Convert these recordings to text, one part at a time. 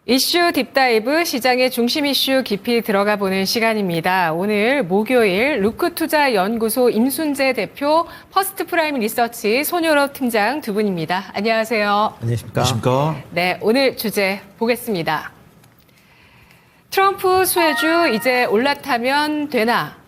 이슈 딥다이브 시장의 중심 이슈 깊이 들어가 보는 시간입니다. 오늘 목요일 루크투자연구소 임순재 대표, 퍼스트프라임 리서치 손유럽 팀장 두 분입니다. 안녕하세요. 안녕하십니까? 네, 오늘 주제 보겠습니다. 트럼프 수혜주 이제 올라타면 되나?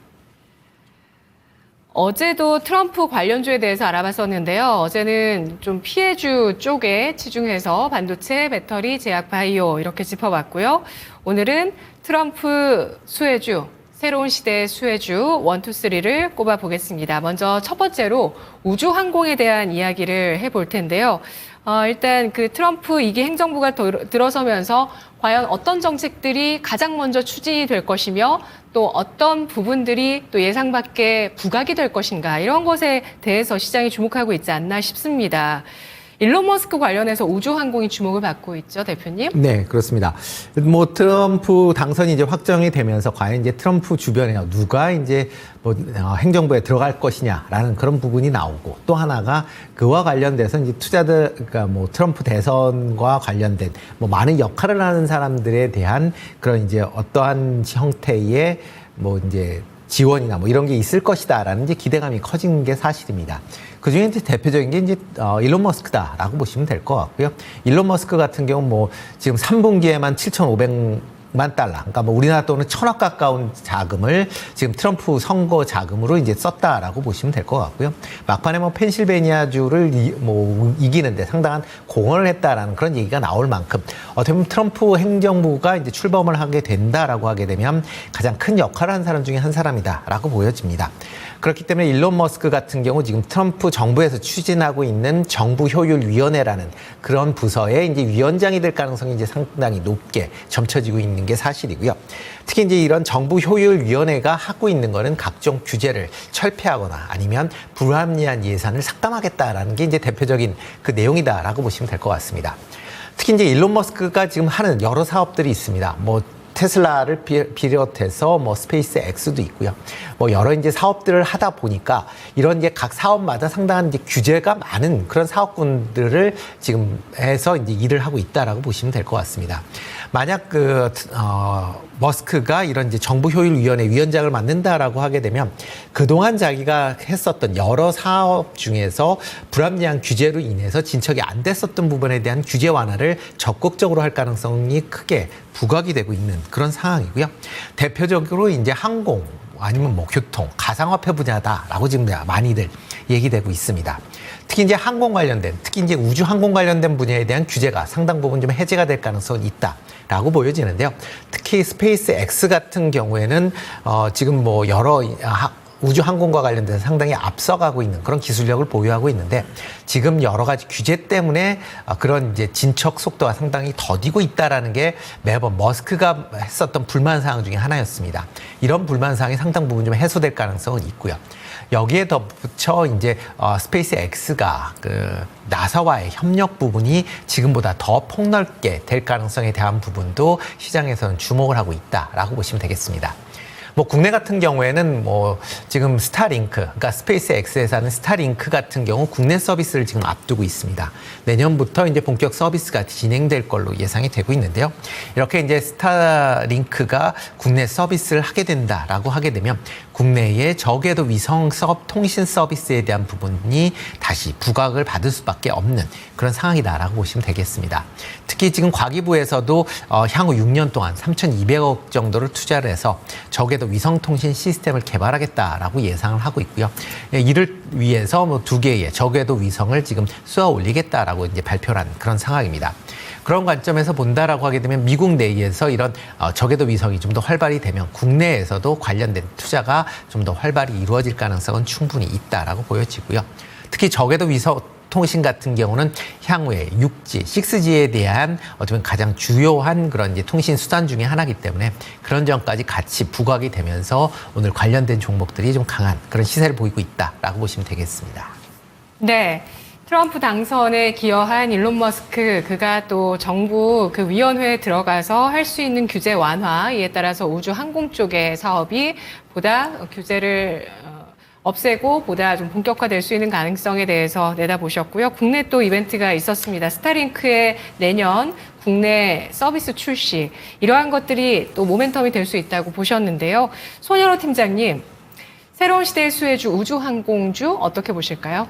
어제도 트럼프 관련주에 대해서 알아봤었는데요. 어제는 좀 피해주 쪽에 치중해서 반도체, 배터리, 제약, 바이오 이렇게 짚어봤고요. 오늘은 트럼프 수혜주, 새로운 시대의 수혜주 1, 2, 3를 꼽아보겠습니다. 먼저 첫 번째로 우주항공에 대한 이야기를 해볼 텐데요. 일단 그 트럼프 2기 행정부가 들어서면서 과연 어떤 정책들이 가장 먼저 추진이 될 것이며 또 어떤 부분들이 또 예상 밖의 부각이 될 것인가, 이런 것에 대해서 시장이 주목하고 있지 않나 싶습니다. 일론 머스크 관련해서 우주항공이 주목을 받고 있죠, 대표님? 네, 그렇습니다. 트럼프 당선이 이제 확정이 되면서 과연 이제 트럼프 주변에 누가 이제 행정부에 들어갈 것이냐라는 그런 부분이 나오고, 또 하나가 그와 관련돼서 이제 투자들, 그러니까 트럼프 대선과 관련된 많은 역할을 하는 사람들에 대한 그런 이제 어떠한 형태의 이제 지원이나 이런 게 있을 것이다라는 이제 기대감이 커진 게 사실입니다. 그 중에 이제 대표적인 게 이제 일론 머스크다라고 보시면 될 것 같고요. 일론 머스크 같은 경우 지금 3분기에만 7,500만 달러, 그러니까 우리나라 돈은 1,000억 가까운 자금을 지금 트럼프 선거 자금으로 이제 썼다라고 보시면 될 것 같고요. 막판에 펜실베니아주를 이기는데 상당한 공헌을 했다라는 그런 얘기가 나올 만큼 어떻게 보면 트럼프 행정부가 이제 출범을 하게 된다라고 하게 되면 가장 큰 역할을 한 사람 중에 한 사람이다라고 보여집니다. 그렇기 때문에 일론 머스크 같은 경우 지금 트럼프 정부에서 추진하고 있는 정부효율위원회라는 그런 부서의 이제 위원장이 될 가능성이 이제 상당히 높게 점쳐지고 있는 게 사실이고요. 특히 이제 이런 정부효율위원회가 하고 있는 거는 각종 규제를 철폐하거나 아니면 불합리한 예산을 삭감하겠다라는 게 이제 대표적인 그 내용이다라고 보시면 될 것 같습니다. 특히 이제 일론 머스크가 지금 하는 여러 사업들이 있습니다. 테슬라를 비롯해서 스페이스 X도 있고요. 여러 이제 사업들을 하다 보니까 이런 이제 각 사업마다 상당한 이제 규제가 많은 그런 사업군들을 지금 해서 이제 일을 하고 있다라고 보시면 될 것 같습니다. 만약 머스크가 이런 이제 정부효율위원회 위원장을 맡는다라고 하게 되면 그동안 자기가 했었던 여러 사업 중에서 불합리한 규제로 인해서 진척이 안 됐었던 부분에 대한 규제 완화를 적극적으로 할 가능성이 크게 부각이 되고 있는 그런 상황이고요. 대표적으로 이제 항공 아니면 교통, 가상화폐 분야다라고 지금 많이들 얘기되고 있습니다. 특히 이제 항공 관련된, 특히 이제 우주 항공 관련된 분야에 대한 규제가 상당 부분 좀 해제가 될 가능성이 있다라고 보여지는데요. 특히 스페이스 X 같은 경우에는 지금 여러 우주 항공과 관련돼서 상당히 앞서가고 있는 그런 기술력을 보유하고 있는데, 지금 여러 가지 규제 때문에 그런 이제 진척 속도가 상당히 더디고 있다라는 게 매번 머스크가 했었던 불만 사항 중에 하나였습니다. 이런 불만 사항이 상당 부분 좀 해소될 가능성은 있고요. 여기에 덧붙여 이제 스페이스 X가 나사와의 협력 부분이 지금보다 더 폭넓게 될 가능성에 대한 부분도 시장에서는 주목을 하고 있다라고 보시면 되겠습니다. 국내 같은 경우에는 지금 스타링크, 그러니까 스페이스 X에서 하는 스타링크 같은 경우 국내 서비스를 지금 앞두고 있습니다. 내년부터 이제 본격 서비스가 진행될 걸로 예상이 되고 있는데요. 이렇게 이제 스타링크가 국내 서비스를 하게 된다라고 하게 되면 국내의 저궤도 위성 통신 서비스에 대한 부분이 다시 부각을 받을 수밖에 없는 그런 상황이다라고 보시면 되겠습니다. 특히 지금 과기부에서도 향후 6년 동안 3,200억 정도를 투자를 해서 저궤도 위성통신 시스템을 개발하겠다라고 예상을 하고 있고요. 이를 위해서 2개의 저궤도 위성을 지금 쏘아 올리겠다라고 이제 발표를 한 그런 상황입니다. 그런 관점에서 본다라고 하게 되면 미국 내에서 이런 저궤도 위성이 좀 더 활발히 되면 국내에서도 관련된 투자가 좀 더 활발히 이루어질 가능성은 충분히 있다라고 보여지고요. 특히 저궤도 위성 통신 같은 경우는 향후에 6G, 6G에 대한 어쩌면 가장 주요한 그런 이제 통신 수단 중에 하나이기 때문에 그런 점까지 같이 부각이 되면서 오늘 관련된 종목들이 좀 강한 그런 시세를 보이고 있다라고 보시면 되겠습니다. 네. 트럼프 당선에 기여한 일론 머스크, 그가 또 정부 그 위원회에 들어가서 할 수 있는 규제 완화, 이에 따라서 우주 항공 쪽의 사업이 보다 규제를 없애고 보다 좀 본격화될 수 있는 가능성에 대해서 내다보셨고요. 국내 또 이벤트가 있었습니다. 스타링크의 내년 국내 서비스 출시 이러한 것들이 또 모멘텀이 될 수 있다고 보셨는데요. 손현호 팀장님, 새로운 시대의 수혜주 우주항공주 어떻게 보실까요?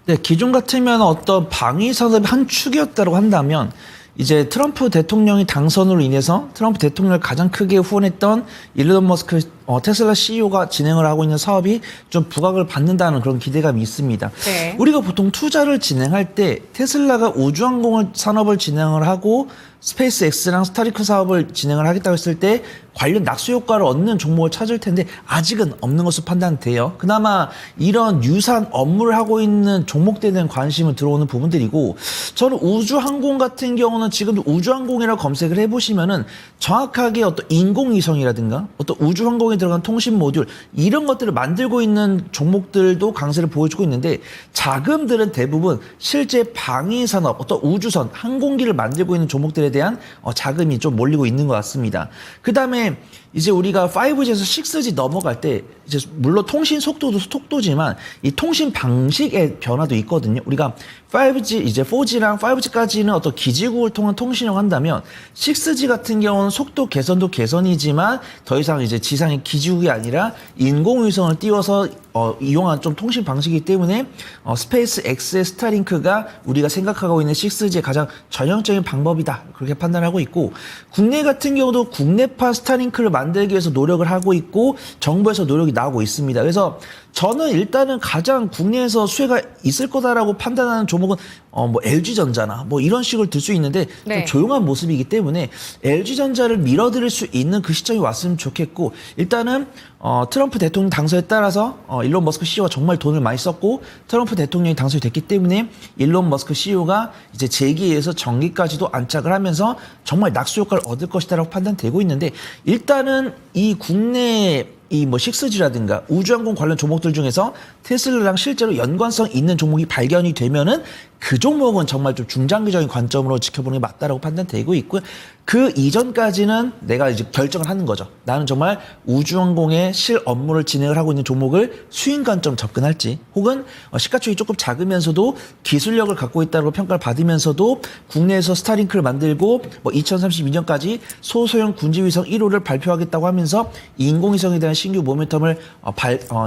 네, 기존 같으면 어떤 방위 산업의 한 축이었다고 한다면 이제 트럼프 대통령이 당선으로 인해서 트럼프 대통령을 가장 크게 후원했던 일론 머스크 테슬라 CEO가 진행을 하고 있는 사업이 좀 부각을 받는다는 그런 기대감이 있습니다. 네. 우리가 보통 투자를 진행할 때 테슬라가 우주항공 산업을 진행을 하고 스페이스X랑 스타링크 사업을 진행을 하겠다고 했을 때 관련 낙수 효과를 얻는 종목을 찾을 텐데 아직은 없는 것으로 판단돼요. 그나마 이런 유사한 업무를 하고 있는 종목들에 대한 관심을 들어오는 부분들이고, 저는 우주항공 같은 경우는 지금도 우주항공이라고 검색을 해보시면은 정확하게 어떤 인공위성이라든가 어떤 우주항공에 들어간 통신 모듈 이런 것들을 만들고 있는 종목들도 강세를 보여주고 있는데, 자금들은 대부분 실제 방위산업, 어떤 우주선, 항공기를 만들고 있는 종목들에 대한 자금이 좀 몰리고 있는 것 같습니다. 그 다음에 이제 우리가 5G에서 6G 넘어갈 때 이제 물론 통신 속도도 속도지만 이 통신 방식의 변화도 있거든요. 우리가 5G 이제 4G랑 5G까지는 어떤 기지국을 통한 통신을 한다면 6G 같은 경우는 속도 개선도 개선이지만 더 이상 이제 지상의 기지국이 아니라 인공위성을 띄워서 이용한 좀 통신 방식이기 때문에 스페이스 X의 스타링크가 우리가 생각하고 있는 6G의 가장 전형적인 방법이다, 그렇게 판단하고 있고, 국내 같은 경우도 국내파 스타링크를 만들기 위해서 노력을 하고 있고 정부에서 노력이 나오고 있습니다. 그래서 저는 일단은 가장 국내에서 수혜가 있을 거다라고 판단하는 종목은 뭐 LG전자나 뭐 이런 식으로 들 수 있는데 네. 좀 조용한 모습이기 때문에 LG전자를 밀어드릴 수 있는 그 시점이 왔으면 좋겠고, 일단은 트럼프 대통령 당선에 따라서 일론 머스크 CEO가 정말 돈을 많이 썼고 트럼프 대통령이 당선이 됐기 때문에 일론 머스크 CEO가 이제 재기에서 정기까지도 안착을 하면서 정말 낙수 효과를 얻을 것이다라고 판단되고 있는데, 일단은 이 국내 이 뭐 6G라든가 우주항공 관련 종목들 중에서 테슬라랑 실제로 연관성 있는 종목이 발견이 되면은 그 종목은 정말 좀 중장기적인 관점으로 지켜보는 게 맞다라고 판단되고 있고요. 그 이전까지는 내가 이제 결정을 하는 거죠. 나는 정말 우주항공의 실 업무를 진행을 하고 있는 종목을 수익 관점 접근할지, 혹은 시가총액이 조금 작으면서도 기술력을 갖고 있다고 평가를 받으면서도 국내에서 스타링크를 만들고 뭐 2032년까지 소소형 군지위성 1호를 발표하겠다고 하면서 인공위성에 대한 신규 모멘텀을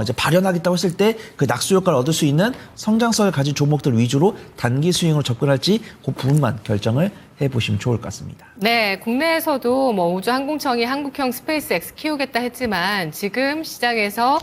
이제 발현하겠다고 했을 때 그 낙수 효과를 얻을 수 있는 성장성을 가진 종목들 위주로 단기 수익으로 접근할지 그 부분만 결정을 해보시면 좋을 것 같습니다. 네, 국내에서도 뭐 우주항공청이 한국형 스페이스 X 키우겠다 했지만 지금 시장에서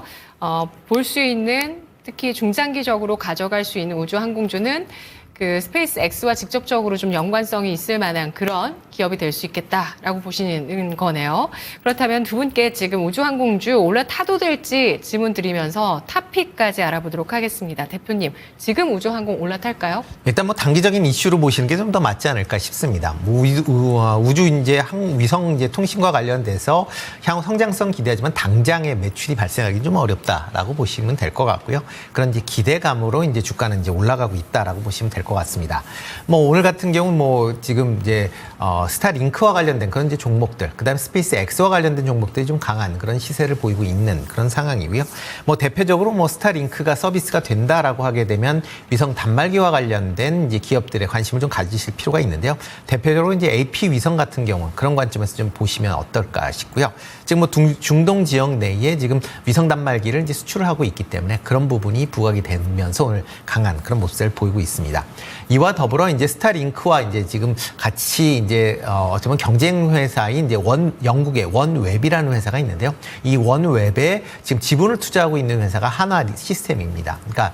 볼 수 있는, 특히 중장기적으로 가져갈 수 있는 우주항공주는 그 스페이스 X와 직접적으로 좀 연관성이 있을 만한 그런 기업이 될 수 있겠다라고 보시는 거네요. 그렇다면 두 분께 지금 우주항공주 올라타도 될지 질문 드리면서 탑픽까지 알아보도록 하겠습니다. 대표님, 지금 우주항공 올라탈까요? 일단 뭐 단기적인 이슈로 보시는 게 좀 더 맞지 않을까 싶습니다. 우주 이제 위성 이제 통신과 관련돼서 향후 성장성 기대하지만 당장의 매출이 발생하기 좀 어렵다라고 보시면 될 것 같고요. 그런 이제 기대감으로 이제 주가는 이제 올라가고 있다라고 보시면 될 것 같습니다. 뭐 오늘 같은 경우 뭐 지금 이제 스타링크와 관련된 그런 이제 종목들, 그다음에 스페이스 X와 관련된 종목들이 좀 강한 그런 시세를 보이고 있는 그런 상황이고요. 뭐 대표적으로 뭐 스타링크가 서비스가 된다라고 하게 되면 위성 단말기와 관련된 이제 기업들의 관심을 좀 가지실 필요가 있는데요. 대표적으로 이제 AP 위성 같은 경우 그런 관점에서 좀 보시면 어떨까 싶고요. 지금 뭐 중동 지역 내에 지금 위성 단말기를 이제 수출을 하고 있기 때문에 그런 부분이 부각이 되면서 오늘 강한 그런 모습을 보이고 있습니다. 이와 더불어 이제 스타링크와 이제 지금 같이 이제 어쩌면 경쟁 회사인 이제 영국의 원웹이라는 회사가 있는데요. 이 원웹에 지금 지분을 투자하고 있는 회사가 한화 시스템입니다. 그러니까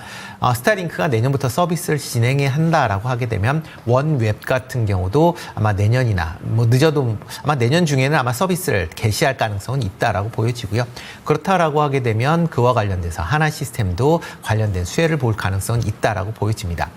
스타링크가 내년부터 서비스를 진행해 한다라고 하게 되면 원웹 같은 경우도 아마 내년이나 뭐 늦어도 아마 내년 중에는 아마 서비스를 개시할 가능성은 있다라고 보여지고요. 그렇다라고 하게 되면 그와 관련돼서 한화 시스템도 관련된 수혜를 볼 가능성은 있다라고 보여집니다.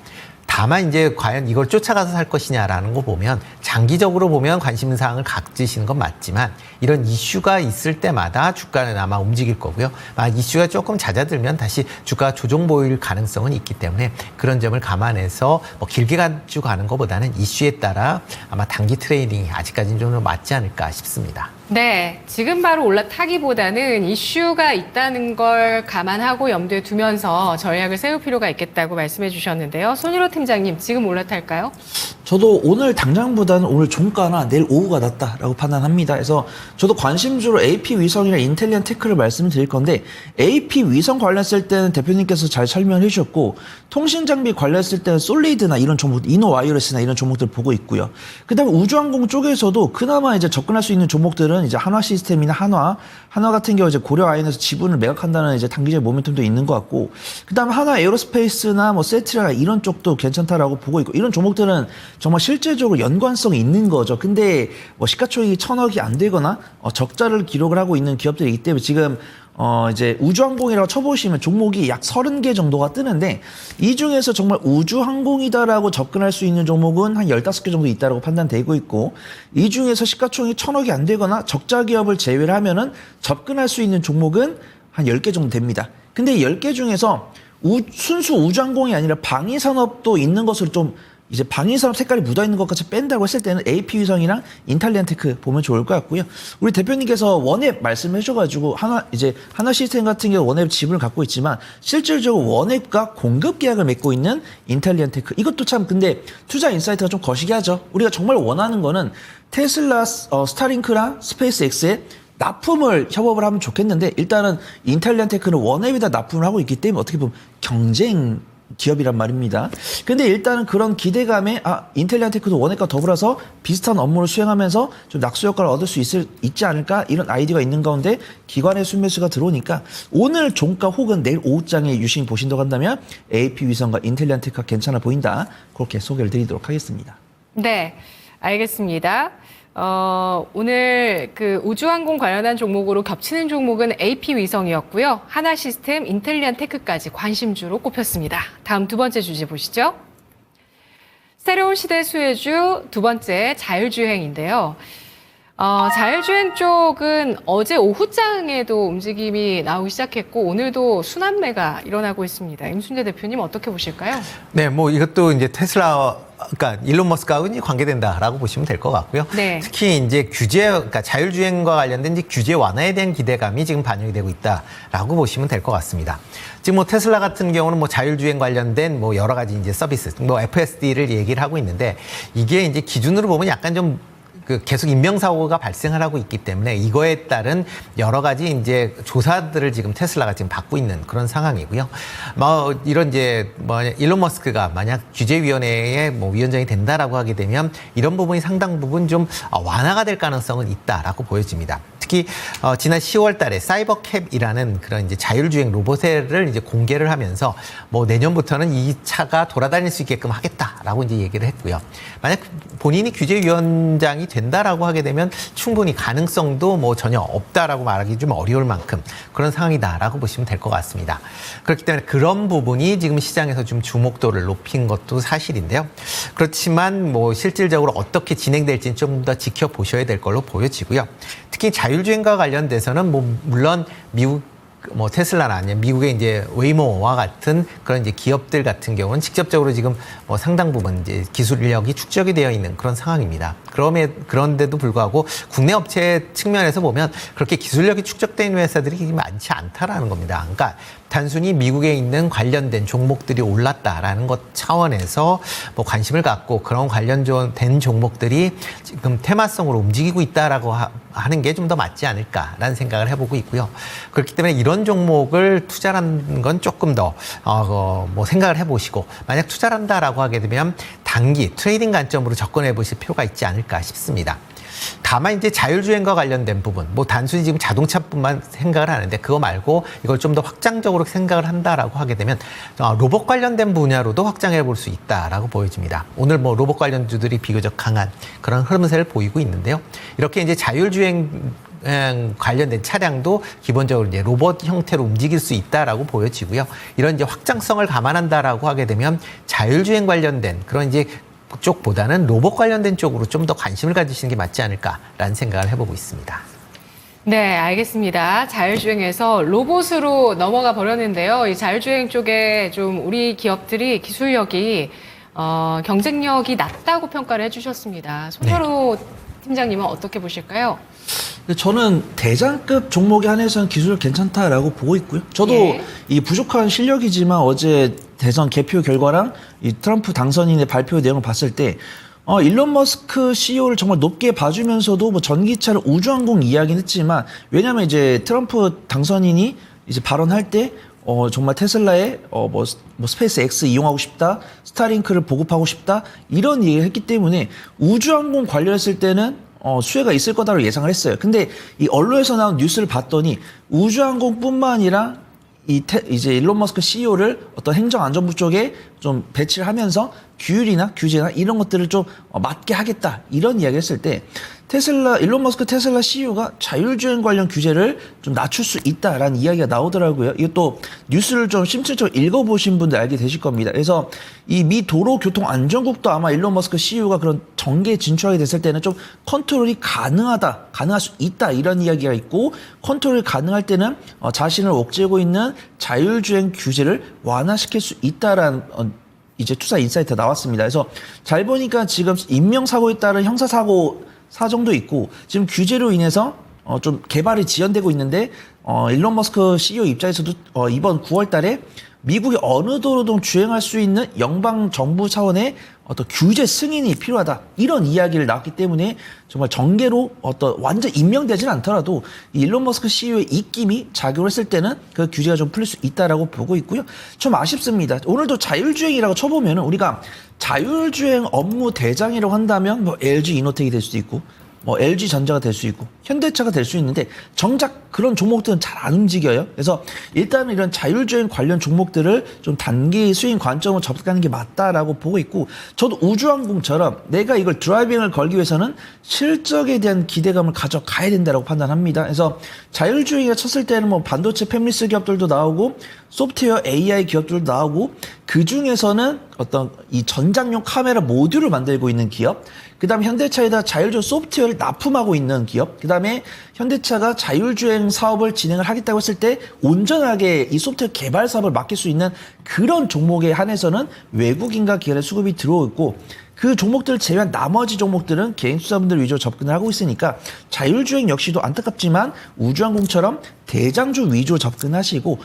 다만 이제 과연 이걸 쫓아가서 살 것이냐라는 거 보면 장기적으로 보면 관심사항을 가지시는 건 맞지만 이런 이슈가 있을 때마다 주가는 아마 움직일 거고요. 이슈가 조금 잦아들면 다시 주가 조정 보일 가능성은 있기 때문에 그런 점을 감안해서 뭐 길게 가지고 가는 것보다는 이슈에 따라 아마 단기 트레이딩이 아직까지는 좀 맞지 않을까 싶습니다. 네, 지금 바로 올라타기보다는 이슈가 있다는 걸 감안하고 염두에 두면서 전략을 세울 필요가 있겠다고 말씀해 주셨는데요. 손일호 팀장님, 지금 올라탈까요? 저도 오늘 당장보다는 오늘 종가나 내일 오후가 낫다라고 판단합니다. 그래서 저도 관심주로 AP 위성이나 인텔리안 테크를 말씀을 드릴 건데 AP 위성 관련했을 때는 대표님께서 잘 설명을 해주셨고 통신 장비 관련했을 때는 솔리드나 이런 종목, 이노 와이어리스나 이런 종목들 보고 있고요. 그다음에 우주항공 쪽에서도 그나마 이제 접근할 수 있는 종목들은 이제 한화 시스템이나 한화 같은 경우 이제 고려 아이언에서 지분을 매각한다는 이제 단기적 모멘텀도 있는 것 같고 그다음에 한화 에어로스페이스나 뭐 세트라 이런 쪽도 괜찮다라고 보고 있고 이런 종목들은 정말 실제적으로 연관성이 있는 거죠. 근데 뭐 시가총액이 1,000억이 안 되거나 적자를 기록을 하고 있는 기업들이기 때문에 지금 이제 우주항공이라고 쳐보시면 종목이 약 30개 정도가 뜨는데 이 중에서 정말 우주항공이다라고 접근할 수 있는 종목은 한 15개 정도 있다라고 판단되고 있고 이 중에서 시가총액이 1,000억이 안 되거나 적자 기업을 제외를 하면은 접근할 수 있는 종목은 한 10개 정도 됩니다. 근데 이 10개 중에서 순수 우주항공이 아니라 방위산업도 있는 것을 좀 이제 방위산업 색깔이 묻어있는 것까지 뺀다고 했을 때는 AP 위성이랑 인텔리안테크 보면 좋을 것 같고요. 우리 대표님께서 원앱 말씀해 주셔가지고 한화 시스템 같은 경우 원앱 지분을 갖고 있지만 실질적으로 원앱과 공급 계약을 맺고 있는 인텔리안테크 이것도 참 근데 투자 인사이트가 좀 거시기하죠. 우리가 정말 원하는 거는 테슬라 스타링크랑 스페이스X에 납품을 협업을 하면 좋겠는데 일단은 인텔리안테크는 원앱에다 납품을 하고 있기 때문에 어떻게 보면 경쟁 기업이란 말입니다. 근데 일단은 그런 기대감에 인텔리안테크도 원액과 더불어서 비슷한 업무를 수행하면서 좀 낙수 효과를 얻을 수 있지 않을까 이런 아이디어가 있는 가운데 기관의 순매수가 들어오니까 오늘 종가 혹은 내일 오후장에 유심 보신다고 한다면 AP 위성과 인텔리안테크가 괜찮아 보인다. 그렇게 소개를 드리도록 하겠습니다. 네, 알겠습니다. 오늘 그 우주항공 관련한 종목으로 겹치는 종목은 AP 위성이었고요. 한화 시스템, 인텔리안 테크까지 관심주로 꼽혔습니다. 다음 두 번째 주제 보시죠. 새로운 시대 수혜주 두 번째 자율주행인데요. 자율주행 쪽은 어제 오후장에도 움직임이 나오기 시작했고 오늘도 순환매가 일어나고 있습니다. 임순재 대표님 어떻게 보실까요? 네, 뭐 이것도 이제 테슬라 그러니까 일론 머스크하고 관계된다라고 보시면 될 것 같고요. 네. 특히 이제 그러니까 자율주행과 관련된 이제 규제 완화에 대한 기대감이 지금 반영이 되고 있다라고 보시면 될 것 같습니다. 지금 뭐 테슬라 같은 경우는 뭐 자율주행 관련된 뭐 여러 가지 이제 서비스, 뭐 FSD를 얘기를 하고 있는데 이게 이제 기준으로 보면 약간 좀 계속 인명사고가 발생을 하고 있기 때문에 이거에 따른 여러 가지 이제 조사들을 지금 테슬라가 지금 받고 있는 그런 상황이고요. 뭐 이런 이제 뭐 일론 머스크가 만약 규제위원회의 뭐 위원장이 된다라고 하게 되면 이런 부분이 상당 부분 좀 완화가 될 가능성은 있다라고 보여집니다. 특히 지난 10월 달에 사이버캡이라는 그런 이제 자율주행 로봇을 이제 공개를 하면서 뭐 내년부터는 이 차가 돌아다닐 수 있게끔 하겠다라고 이제 얘기를 했고요. 만약 본인이 규제위원장이 된다라고 하게 되면 충분히 가능성도 뭐 전혀 없다라고 말하기 좀 어려울 만큼 그런 상황이다라고 보시면 될 것 같습니다. 그렇기 때문에 그런 부분이 지금 시장에서 좀 주목도를 높인 것도 사실인데요. 그렇지만 뭐 실질적으로 어떻게 진행될지는 좀 더 지켜보셔야 될 걸로 보여지고요. 특히 자율주행과 관련돼서는 뭐 물론 미국 뭐 테슬라나 아니면 미국의 이제 웨이모와 같은 그런 이제 기업들 같은 경우는 직접적으로 지금 뭐 상당 부분 이제 기술력이 축적이 되어 있는 그런 상황입니다. 그런데도 불구하고 국내 업체 측면에서 보면 그렇게 기술력이 축적된 회사들이 많지 않다라는 겁니다. 그러니까 단순히 미국에 있는 관련된 종목들이 올랐다라는 것 차원에서 뭐 관심을 갖고 그런 관련된 종목들이 지금 테마성으로 움직이고 있다라고 하는 게 좀 더 맞지 않을까라는 생각을 해보고 있고요. 그렇기 때문에 이런 종목을 투자하는 건 조금 더 뭐 생각을 해보시고 만약 투자를 한다라고 하게 되면 단기 트레이딩 관점으로 접근해 보실 필요가 있지 않을까 싶습니다. 다만 이제 자율주행과 관련된 부분, 뭐 단순히 지금 자동차뿐만 생각을 하는데 그거 말고 이걸 좀 더 확장적으로 생각을 한다라고 하게 되면 로봇 관련된 분야로도 확장해 볼 수 있다라고 보여집니다. 오늘 뭐 로봇 관련주들이 비교적 강한 그런 흐름세를 보이고 있는데요. 이렇게 이제 자율주행 관련된 차량도 기본적으로 이제 로봇 형태로 움직일 수 있다라고 보여지고요. 이런 이제 확장성을 감안한다라고 하게 되면 자율주행 관련된 그런 이제 쪽보다는 로봇 관련된 쪽으로 좀 더 관심을 가지시는 게 맞지 않을까라는 생각을 해보고 있습니다. 네, 알겠습니다. 자율주행에서 로봇으로 넘어가 버렸는데요. 이 자율주행 쪽에 좀 우리 기업들이 기술력이 경쟁력이 낮다고 평가를 해주셨습니다. 손철호 팀장님은 어떻게 보실까요? 저는 대장급 종목에 한해서는 기술 괜찮다라고 보고 있고요. 저도 이 부족한 실력이지만 어제 대선 개표 결과랑 이 트럼프 당선인의 발표 내용을 봤을 때 일론 머스크 CEO를 정말 높게 봐주면서도 뭐 전기차를 우주항공 이야기는 했지만 왜냐하면 이제 트럼프 당선인이 이제 발언할 때 정말 테슬라에 뭐 스페이스 X 이용하고 싶다, 스타링크를 보급하고 싶다 이런 얘기를 했기 때문에 우주항공 관련했을 때는 수혜가 있을 거다라고 예상을 했어요. 근데 이 언론에서 나온 뉴스를 봤더니 우주항공뿐만 아니라 이제 일론 머스크 CEO를 어떤 행정안전부 쪽에 좀 배치를 하면서 규율이나 규제나 이런 것들을 좀 맞게 하겠다 이런 이야기를 했을 때 일론 머스크 테슬라 CEO가 자율주행 관련 규제를 좀 낮출 수 있다라는 이야기가 나오더라고요. 이것도 뉴스를 좀 심층적으로 읽어보신 분들 알게 되실 겁니다. 그래서 이 미 도로교통안전국도 아마 일론 머스크 CEO가 그런 정계에 진출하게 됐을 때는 좀 컨트롤이 가능할 수 있다 이런 이야기가 있고 컨트롤이 가능할 때는 자신을 옥죄고 있는 자율주행 규제를 완화시킬 수 있다라는 이제 투자 인사이트가 나왔습니다. 그래서 잘 보니까 지금 인명사고에 따른 형사사고 사정도 있고 지금 규제로 인해서 좀 개발이 지연되고 있는데 일론 머스크 CEO 입장에서도 이번 9월 달에 미국의 어느 도로든 주행할 수 있는 연방 정부 차원의 어떤 규제 승인이 필요하다 이런 이야기를 나왔기 때문에 정말 정계로 완전 임명되지는 않더라도 일론 머스크 CEO의 입김이 작용을 했을 때는 그 규제가 좀 풀릴 수 있다라고 보고 있고요. 좀 아쉽습니다. 오늘도 자율주행이라고 쳐보면은 우리가 자율주행 업무 대장이라고 한다면 뭐 LG 이노텍이 될 수도 있고 뭐 LG 전자가 될 수 있고 현대차가 될 수 있는데 정작 그런 종목들은 잘 안 움직여요. 그래서 일단은 이런 자율주행 관련 종목들을 좀 단기 수익 관점으로 접근하는 게 맞다라고 보고 있고 저도 우주항공처럼 내가 이걸 드라이빙을 걸기 위해서는 실적에 대한 기대감을 가져가야 된다라고 판단합니다. 그래서 자율주행이라 쳤을 때는 뭐 반도체 팹리스 기업들도 나오고 소프트웨어 AI 기업들도 나오고 그 중에서는 어떤 이 전장용 카메라 모듈을 만들고 있는 기업, 그 다음에 현대차에다 자율주행 소프트웨어를 납품하고 있는 기업, 그 다음에 현대차가 자율주행 사업을 진행을 하겠다고 했을 때 온전하게 이 소프트웨어 개발 사업을 맡길 수 있는 그런 종목에 한해서는 외국인과 기관의 수급이 들어오고 그 종목들을 제외한 나머지 종목들은 개인 투자분들 위주로 접근을 하고 있으니까 자율주행 역시도 안타깝지만 우주항공처럼 대장주 위주로 접근하시고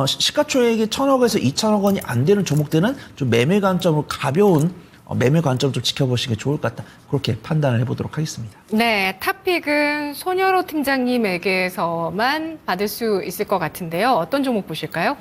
시가총액이 1,000억에서 2,000억 원이 안 되는 종목들은 좀 매매 관점으로 가벼운 매매 관점 좀 지켜보시는 게 좋을 것 같다. 그렇게 판단을 해보도록 하겠습니다. 네, 탑픽은 손여로 팀장님에게서만 받을 수 있을 것 같은데요. 어떤 종목 보실까요?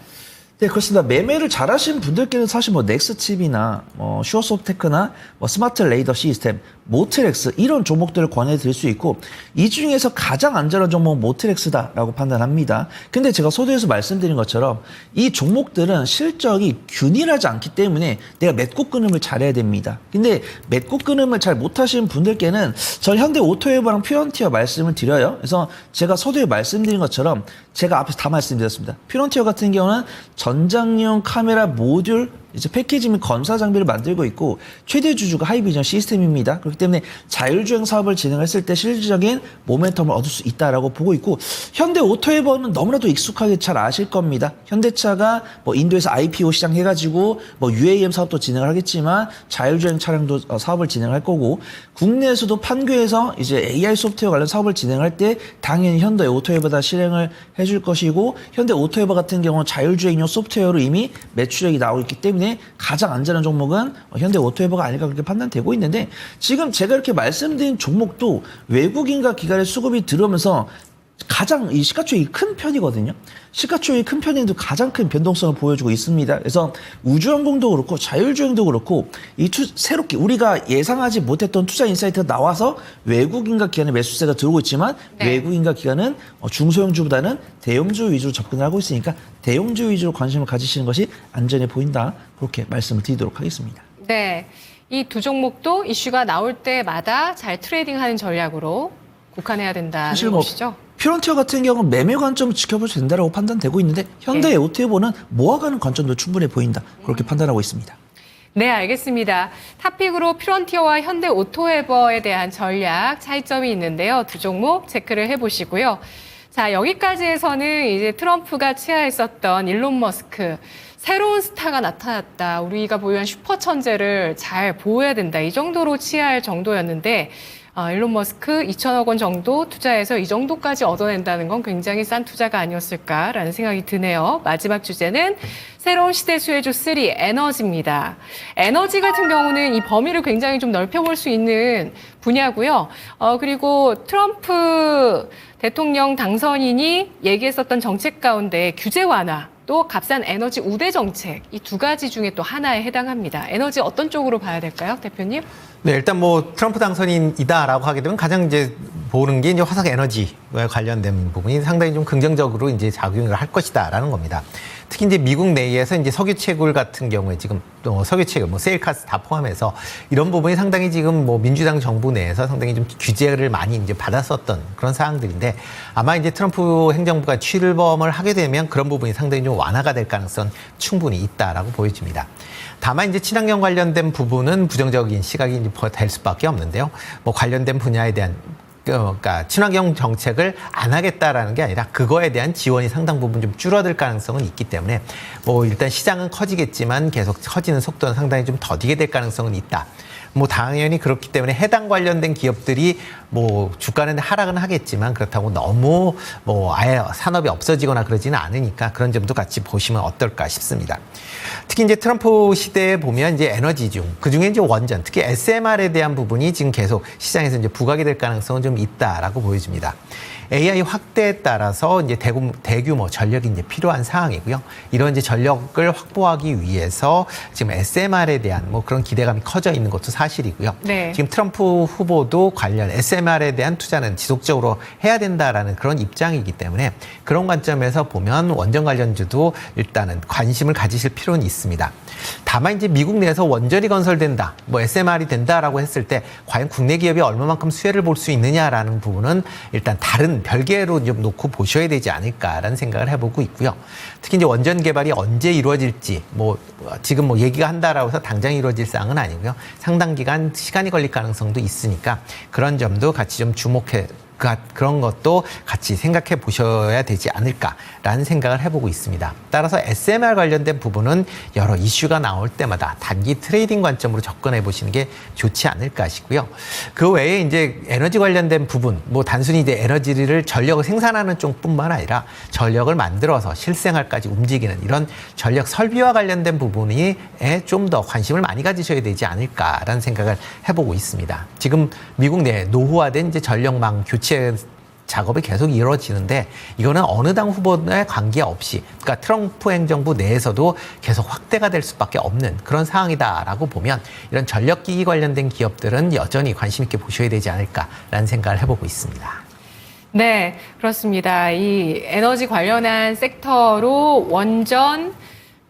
네, 그렇습니다. 매매를 잘하시는 분들께는 사실 뭐 넥스칩이나 슈어소프테크나 스마트 레이더 시스템, 모트렉스 이런 종목들을 권해드릴 수 있고 이 중에서 가장 안전한 종목은 모트렉스다라고 판단합니다. 근데 제가 서두에서 말씀드린 것처럼 이 종목들은 실적이 균일하지 않기 때문에 내가 맺고 끊음을 잘해야 됩니다. 근데 맺고 끊음을 잘 못하시는 분들께는 전 현대 오토웨버랑 퓨런티어 말씀을 드려요. 그래서 제가 서두에 말씀드린 것처럼 제가 앞에서 다 말씀드렸습니다. 퓨런티어 같은 경우는 전장용 카메라 모듈 이제 패키지 및 검사 장비를 만들고 있고 최대 주주가 하이비전 시스템입니다. 그렇기 때문에 자율주행 사업을 진행했을 때 실질적인 모멘텀을 얻을 수 있다라고 보고 있고 현대 오토웨버는 너무나도 익숙하게 잘 아실 겁니다. 현대차가 뭐 인도에서 IPO 시장 해가지고 뭐 UAM 사업도 진행을 하겠지만 자율주행 차량도 사업을 진행할 거고 국내에서도 판교에서 이제 AI 소프트웨어 관련 사업을 진행할 때 당연히 현대 오토웨버다 실행을 해줄 것이고 현대 오토웨버 같은 경우는 자율주행용 소프트웨어로 이미 매출액이 나오고 있기 때문에 가장 안전한 종목은 현대 오토웨버가 아닐까 그렇게 판단되고 있는데 지금 제가 이렇게 말씀드린 종목도 외국인과 기관의 수급이 들어오면서 가장 이 시가총액이 큰 편이거든요. 시가총액이 큰 편인데도 가장 큰 변동성을 보여주고 있습니다. 그래서 우주항공도 그렇고 자율주행도 그렇고 새롭게 우리가 예상하지 못했던 투자 인사이트가 나와서 외국인과 기관의 매수세가 들어오고 있지만 네. 외국인과 기관은 중소형주보다는 대형주 위주로 접근을 하고 있으니까 대형주 위주로 관심을 가지시는 것이 안전해 보인다. 그렇게 말씀을 드리도록 하겠습니다. 네, 이 두 종목도 이슈가 나올 때마다 잘 트레이딩하는 전략으로 국한해야 된다는 사실 것이죠. 퓨런티어 같은 경우는 매매 관점을 지켜보셔도 된다고 판단되고 있는데 현대 오토웨버는 모아가는 관점도 충분해 보인다. 그렇게 판단하고 있습니다. 네, 알겠습니다. 탑픽으로 퓨런티어와 현대 오토웨버에 대한 전략 차이점이 있는데요. 두 종목 체크를 해보시고요. 자, 여기까지 해서는 이제 트럼프가 치하했었던 일론 머스크 새로운 스타가 나타났다. 우리가 보유한 슈퍼 천재를 잘 보호해야 된다. 이 정도로 치하할 정도였는데 일론 머스크 2천억 원 정도 투자해서 이 정도까지 얻어낸다는 건 굉장히 싼 투자가 아니었을까라는 생각이 드네요. 마지막 주제는 새로운 시대 수혜주 3, 에너지입니다. 에너지 같은 경우는 이 범위를 굉장히 좀 넓혀볼 수 있는 분야고요. 그리고 트럼프 대통령 당선인이 얘기했었던 정책 가운데 규제 완화, 또 값싼 에너지 우대 정책, 이 두 가지 중에 또 하나에 해당합니다. 에너지 어떤 쪽으로 봐야 될까요, 대표님? 네, 일단 뭐 트럼프 당선인이다라고 하게 되면 가장 이제 보는 게 이제 화석 에너지와 관련된 부분이 상당히 좀 긍정적으로 이제 작용을 할 것이다라는 겁니다. 특히 이제 미국 내에서 이제 석유 채굴 같은 경우에 지금 또 석유 채굴, 뭐 세일가스 다 포함해서 이런 부분이 상당히 지금 뭐 민주당 정부 내에서 상당히 좀 규제를 많이 이제 받았었던 그런 사항들인데 아마 이제 트럼프 행정부가 출범을 하게 되면 그런 부분이 상당히 좀 완화가 될 가능성 충분히 있다라고 보여집니다. 다만 이제 친환경 관련된 부분은 부정적인 시각이 이제 될 수밖에 없는데요. 뭐 관련된 분야에 대한 그러니까 친환경 정책을 안 하겠다라는 게 아니라 그거에 대한 지원이 상당 부분 좀 줄어들 가능성은 있기 때문에 뭐 일단 시장은 커지겠지만 계속 커지는 속도는 상당히 좀 더디게 될 가능성은 있다. 뭐 당연히 그렇기 때문에 해당 관련된 기업들이 뭐 주가는 하락은 하겠지만 그렇다고 너무 뭐 아예 산업이 없어지거나 그러지는 않으니까 그런 점도 같이 보시면 어떨까 싶습니다. 특히 이제 트럼프 시대에 보면 이제 에너지 중 그중에 이제 원전, 특히 SMR에 대한 부분이 지금 계속 시장에서 이제 부각이 될 가능성은 좀 있다라고 보여집니다. AI 확대에 따라서 이제 대규모 전력이 이제 필요한 상황이고요. 이런 이제 전력을 확보하기 위해서 지금 SMR에 대한 뭐 그런 기대감이 커져 있는 것도 사실이고요. 네. 지금 트럼프 후보도 관련 SMR에 대한 투자는 지속적으로 해야 된다라는 그런 입장이기 때문에 그런 관점에서 보면 원전 관련주도 일단은 관심을 가지실 필요는 있습니다. 다만 이제 미국 내에서 원전이 건설된다, 뭐 SMR이 된다라고 했을 때 과연 국내 기업이 얼마만큼 수혜를 볼 수 있느냐라는 부분은 일단 다른 별개로 좀 놓고 보셔야 되지 않을까라는 생각을 해보고 있고요. 특히 이제 원전 개발이 언제 이루어질지 뭐 지금 뭐 얘기가 한다라고 해서 당장 이루어질 사항은 아니고요. 상당 기간 시간이 걸릴 가능성도 있으니까 그런 점도 같이 좀 주목해. 그런 것도 같이 생각해 보셔야 되지 않을까라는 생각을 해보고 있습니다. 따라서 SMR 관련된 부분은 여러 이슈가 나올 때마다 단기 트레이딩 관점으로 접근해 보시는 게 좋지 않을까 싶고요. 그 외에 이제 에너지 관련된 부분, 뭐 단순히 이제 에너지를 전력을 생산하는 쪽뿐만 아니라 전력을 만들어서 실생활까지 움직이는 이런 전력 설비와 관련된 부분이 좀 더 관심을 많이 가지셔야 되지 않을까라는 생각을 해보고 있습니다. 지금 미국 내 노후화된 이제 전력망 교체 작업이 계속 이루어지는데 이거는 어느 당 후보에 관계없이 그러니까 트럼프 행정부 내에서도 계속 확대가 될 수밖에 없는 그런 상황이다라고 보면 이런 전력기기 관련된 기업들은 여전히 관심 있게 보셔야 되지 않을까라는 생각을 해보고 있습니다. 네, 그렇습니다. 이 에너지 관련한 섹터로 원전,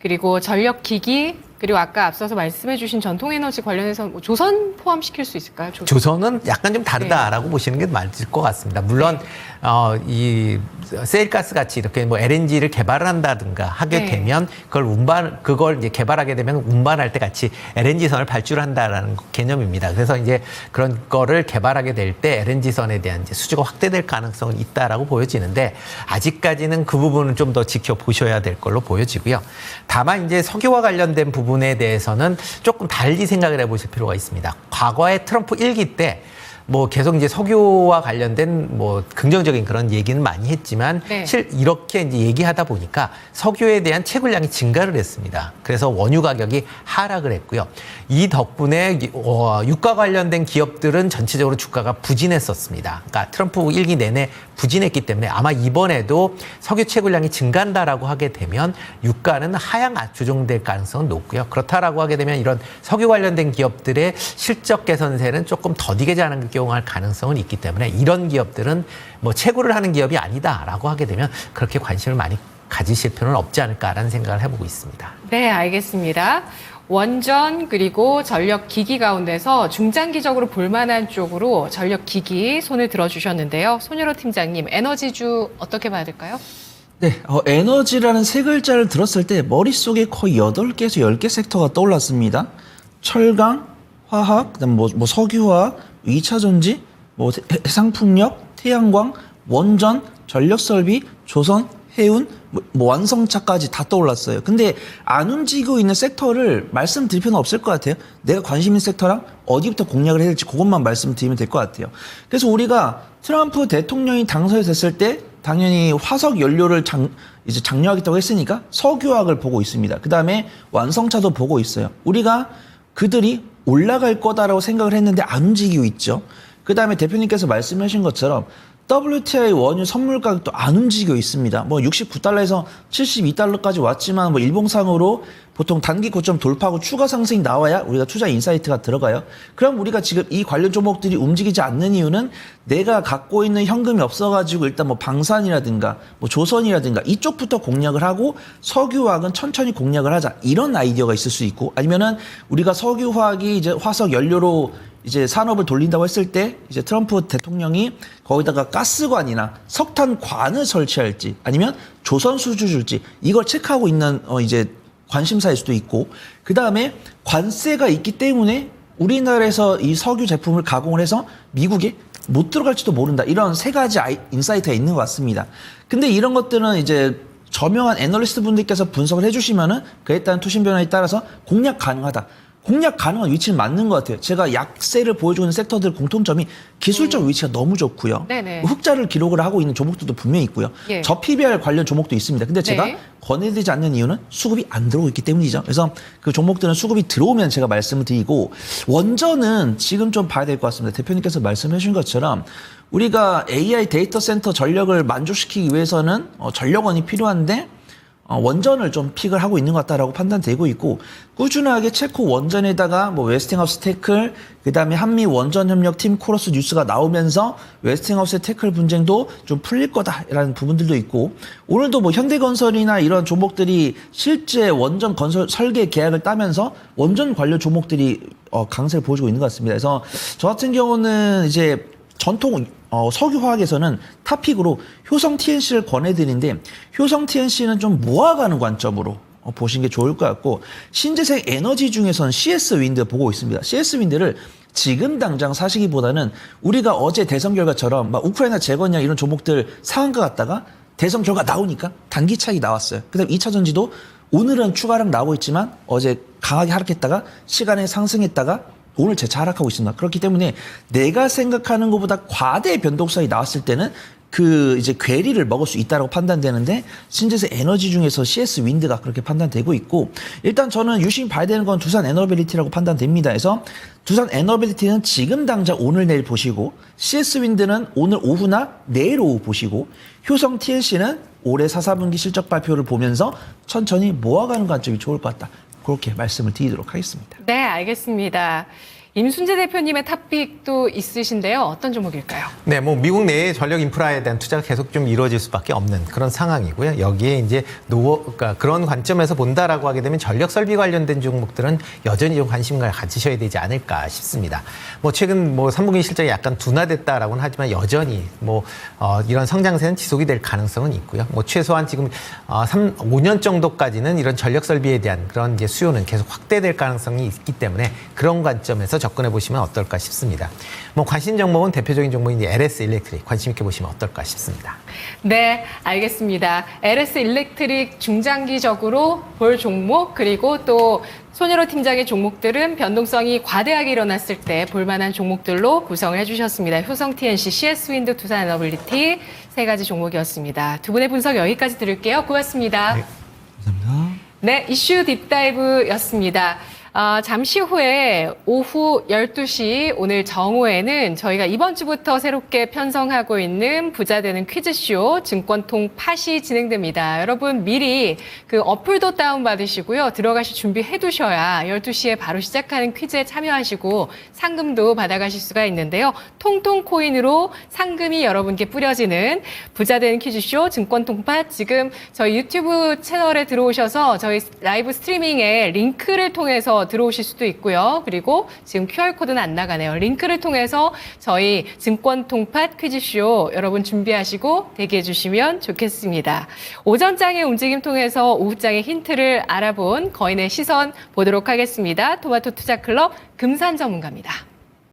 그리고 전력기기, 그리고 아까 앞서서 말씀해 주신 전통에너지 관련해서 뭐 조선 포함시킬 수 있을까요? 조선은 약간 좀 다르다라고 보시는 게 맞을 것 같습니다. 물론 이 세일가스 같이 이렇게 뭐 LNG를 개발을 한다든가 하게 되면 그걸 이제 개발하게 되면 운반할 때 같이 LNG선을 발주한다라는 개념입니다. 그래서 이제 그런 거를 개발하게 될 때 LNG선에 대한 이제 수주가 확대될 가능성은 있다라고 보여지는데 아직까지는 그 부분은 좀 더 지켜보셔야 될 걸로 보여지고요. 다만 이제 석유와 관련된 부분에 대해서는 조금 달리 생각을 해보실 필요가 있습니다. 과거에 트럼프 1기 때 뭐 계속 이제 석유와 관련된 뭐 긍정적인 그런 얘기는 많이 했지만 이렇게 이제 얘기하다 보니까 석유에 대한 채굴량이 증가를 했습니다. 그래서 원유 가격이 하락을 했고요. 이 덕분에 유가 관련된 기업들은 전체적으로 주가가 부진했었습니다. 그러니까 트럼프 1기 내내 부진했기 때문에 아마 이번에도 석유 채굴량이 증가한다라고 하게 되면 유가는 하향 조정될 가능성은 높고요. 그렇다라고 하게 되면 이런 석유 관련된 기업들의 실적 개선세는 조금 더디게 작용할 가능성은 있기 때문에 이런 기업들은 뭐 채굴을 하는 기업이 아니다라고 하게 되면 그렇게 관심을 많이 가지실 필요는 없지 않을까라는 생각을 해보고 있습니다. 네, 알겠습니다. 원전 그리고 전력기기 가운데서 중장기적으로 볼만한 쪽으로 전력기기 손을 들어주셨는데요. 손유로 팀장님, 에너지주 어떻게 봐야 될까요? 네, 에너지라는 세 글자를 들었을 때 머릿속에 거의 8개에서 10개 섹터가 떠올랐습니다. 철강, 화학, 그다음 뭐 석유화학, 2차 전지, 뭐 해상풍력, 태양광, 원전, 전력설비, 조선, 해운, 뭐 완성차까지 다 떠올랐어요. 근데 안 움직이고 있는 섹터를 말씀드릴 필요는 없을 것 같아요. 내가 관심 있는 섹터랑 어디부터 공략을 해야 될지 그것만 말씀드리면 될 것 같아요. 그래서 우리가 트럼프 대통령이 당선이 됐을 때 당연히 화석 연료를 이제 장려하겠다고 했으니까 석유화학을 보고 있습니다. 그 다음에 완성차도 보고 있어요. 우리가 그들이 올라갈 거다라고 생각을 했는데 안 움직이고 있죠. 그 다음에 대표님께서 말씀하신 것처럼 WTI 원유 선물 가격도 안 움직이고 있습니다. 뭐 69달러에서 72달러까지 왔지만 뭐 일봉상으로 보통 단기 고점 돌파하고 추가 상승이 나와야 우리가 투자 인사이트가 들어가요. 그럼 우리가 지금 이 관련 종목들이 움직이지 않는 이유는 내가 갖고 있는 현금이 없어가지고 일단 뭐 방산이라든가 뭐 조선이라든가 이쪽부터 공략을 하고 석유화학은 천천히 공략을 하자 이런 아이디어가 있을 수 있고 아니면은 우리가 석유화학이 이제 화석 연료로 이제 산업을 돌린다고 했을 때 이제 트럼프 대통령이 거기다가 가스관이나 석탄관을 설치할지 아니면 조선 수주 줄지 이걸 체크하고 있는 이제 관심사일 수도 있고 그 다음에 관세가 있기 때문에 우리나라에서 이 석유 제품을 가공을 해서 미국에 못 들어갈지도 모른다 이런 세 가지 인사이트가 있는 것 같습니다. 근데 이런 것들은 이제 저명한 애널리스트 분들께서 분석을 해주시면은 그에 따른 투신 변화에 따라서 공략 가능하다. 공략 가능한 위치는 맞는 것 같아요. 제가 약세를 보여주는 섹터들 공통점이 기술적 위치가 너무 좋고요. 네네. 흑자를 기록을 하고 있는 종목들도 분명히 있고요. 예. 저PBR 관련 종목도 있습니다. 근데 제가 네. 권해드리지 않는 이유는 수급이 안 들어오고 있기 때문이죠. 그래서 그 종목들은 수급이 들어오면 제가 말씀을 드리고 원전은 지금 좀 봐야 될 것 같습니다. 대표님께서 말씀해 주신 것처럼 우리가 AI 데이터 센터 전력을 만족시키기 위해서는 전력원이 필요한데 원전을 좀 픽을 하고 있는 것 같다라고 판단되고 있고 꾸준하게 체코 원전에다가 뭐 웨스팅하우스 태클 그다음에 한미 원전 협력 팀 코러스 뉴스가 나오면서 웨스팅하우스의 태클 분쟁도 좀 풀릴 거다라는 부분들도 있고 오늘도 뭐 현대건설이나 이런 종목들이 실제 원전 건설 설계 계약을 따면서 원전 관련 종목들이 강세를 보여주고 있는 것 같습니다. 그래서 저 같은 경우는 이제 전통 석유화학에서는 탑픽으로 효성 TNC를 권해드리는데 효성 TNC는 좀 모아가는 관점으로 보시는 게 좋을 것 같고 신재생 에너지 중에서는 CS 윈드 보고 있습니다. CS 윈드를 지금 당장 사시기보다는 우리가 어제 대선 결과처럼 막 우크라이나 재건이나 이런 종목들 상한가 갔다가 대선 결과 나오니까 단기 차익이 나왔어요. 그다음 2차 전지도 오늘은 추가랑 나오고 있지만 어제 강하게 하락했다가 시간에 상승했다가 오늘 재차 하락하고 있습니다. 그렇기 때문에 내가 생각하는 것보다 과대 변동성이 나왔을 때는 그 이제 괴리를 먹을 수 있다고 판단되는데 신재생 에너지 중에서 CS 윈드가 그렇게 판단되고 있고 일단 저는 유심히 봐야 되는 건 두산 에너빌리티라고 판단됩니다. 그래서 두산 에너빌리티는 지금 당장 오늘 내일 보시고 CS 윈드는 오늘 오후나 내일 오후 보시고 효성 TNC는 올해 4, 4분기 실적 발표를 보면서 천천히 모아가는 관점이 좋을 것 같다. 그렇게 말씀을 드리도록 하겠습니다. 네, 알겠습니다. 임순재 대표님의 탑픽도 있으신데요. 어떤 종목일까요? 네, 뭐 미국 내의 전력 인프라에 대한 투자가 계속 좀 이루어질 수밖에 없는 그런 상황이고요. 여기에 이제 그러니까 그런 관점에서 본다라고 하게 되면 전력 설비 관련된 종목들은 여전히 좀 관심을 가지셔야 되지 않을까 싶습니다. 뭐 최근 뭐 3분기 실적이 약간 둔화됐다라고는 하지만 여전히 뭐 이런 성장세는 지속이 될 가능성은 있고요. 뭐 최소한 지금 5년 정도까지는 이런 전력 설비에 대한 그런 이제 수요는 계속 확대될 가능성이 있기 때문에 그런 관점에서 접근해 보시면 어떨까 싶습니다. 뭐 관심 종목은 대표적인 종목인 LS 일렉트릭 관심 있게 보시면 어떨까 싶습니다. 네, 알겠습니다. LS 일렉트릭 중장기적으로 볼 종목 그리고 또 손예로 팀장의 종목들은 변동성이 과대하게 일어났을 때 볼만한 종목들로 구성을 해주셨습니다. 효성 TNC, CS 윈드, 두산 에너빌리티 세 가지 종목이었습니다. 두 분의 분석 여기까지 들을게요. 고맙습니다. 네. 감사합니다. 네, 이슈 딥다이브였습니다. 잠시 후에 오후 12시 오늘 정오에는 저희가 이번 주부터 새롭게 편성하고 있는 부자되는 퀴즈쇼 증권통 팟이 진행됩니다. 여러분 미리 그 어플도 다운받으시고요. 들어가실 준비해 두셔야 12시에 바로 시작하는 퀴즈에 참여하시고 상금도 받아가실 수가 있는데요. 통통 코인으로 상금이 여러분께 뿌려지는 부자되는 퀴즈쇼 증권통 팟 지금 저희 유튜브 채널에 들어오셔서 저희 라이브 스트리밍에 링크를 통해서 들어오실 수도 있고요. 그리고 지금 QR코드는 안 나가네요. 링크를 통해서 저희 증권통팟 퀴즈쇼 여러분 준비하시고 대기해 주시면 좋겠습니다. 오전장의 움직임 통해서 오후장의 힌트를 알아본 거인의 시선 보도록 하겠습니다. 토마토 투자클럽 금산 전문가입니다.